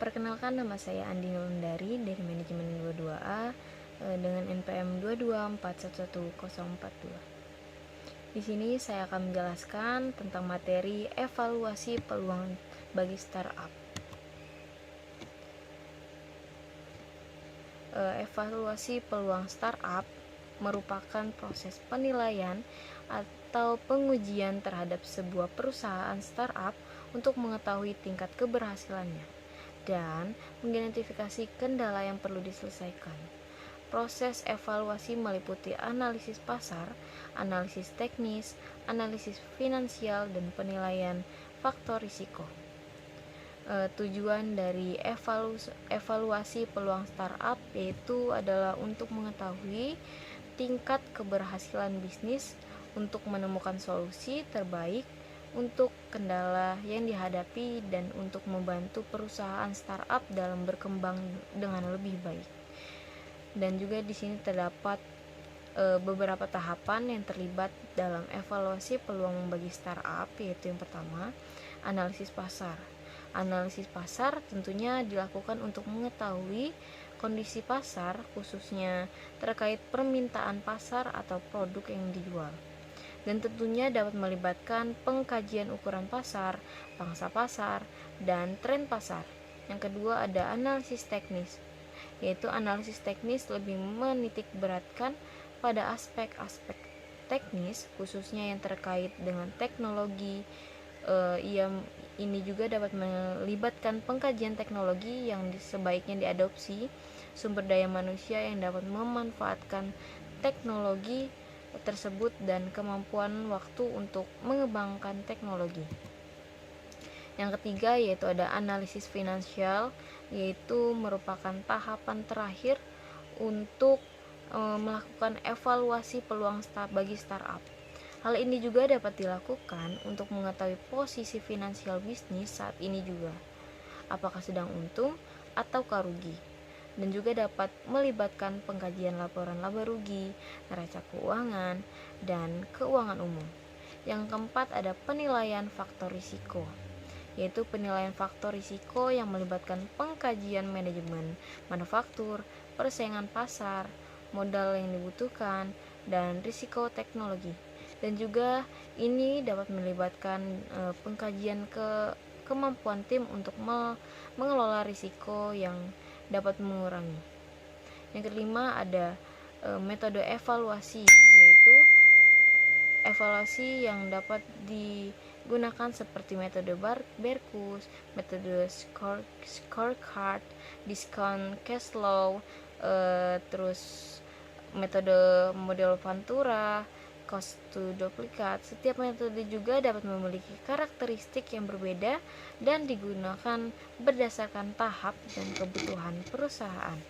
Perkenalkan, nama saya Andi Nurundari dari Manajemen 22A dengan NPM 224111042. Di sini saya akan menjelaskan tentang materi evaluasi peluang bagi startup. Evaluasi peluang startup merupakan proses penilaian atau pengujian terhadap sebuah perusahaan startup untuk mengetahui tingkat keberhasilannya dan mengidentifikasi kendala yang perlu diselesaikan. Proses evaluasi meliputi analisis pasar, analisis teknis, analisis finansial, dan penilaian faktor risiko. Tujuan dari evaluasi peluang startup yaitu adalah untuk mengetahui tingkat keberhasilan bisnis, untuk menemukan solusi terbaik untuk kendala yang dihadapi dan untuk membantu perusahaan startup dalam berkembang dengan lebih baik. Dan juga di sini terdapat beberapa tahapan yang terlibat dalam evaluasi peluang bagi startup, yaitu yang pertama, analisis pasar. Analisis pasar tentunya dilakukan untuk mengetahui kondisi pasar, khususnya terkait permintaan pasar atau produk yang dijual. Dan tentunya dapat melibatkan pengkajian ukuran pasar, pangsa pasar, dan tren pasar. Yang kedua ada analisis teknis, yaitu analisis teknis lebih menitik beratkan pada aspek-aspek teknis, khususnya yang terkait dengan teknologi. Ini juga dapat melibatkan pengkajian teknologi yang sebaiknya diadopsi, sumber daya manusia yang dapat memanfaatkan teknologi tersebut, dan kemampuan waktu untuk mengembangkan teknologi. Yang ketiga yaitu ada analisis finansial, yaitu merupakan tahapan terakhir untuk melakukan evaluasi peluang bagi startup. Hal ini juga dapat dilakukan untuk mengetahui posisi finansial bisnis saat ini juga, apakah sedang untung ataukah rugi, dan juga dapat melibatkan pengkajian laporan laba rugi, neraca keuangan, dan keuangan umum. Yang keempat ada penilaian faktor risiko, yaitu penilaian faktor risiko yang melibatkan pengkajian manajemen manufaktur, persaingan pasar, modal yang dibutuhkan, dan risiko teknologi. Dan juga ini dapat melibatkan pengkajian kemampuan tim untuk mengelola risiko yang dapat mengurangi. Yang kelima ada metode evaluasi, yaitu evaluasi yang dapat digunakan seperti metode Berkus, metode scorecard, discount cash flow, terus metode model Ventura, cost to duplicate. Setiap metode juga dapat memiliki karakteristik yang berbeda dan digunakan berdasarkan tahap dan kebutuhan perusahaan.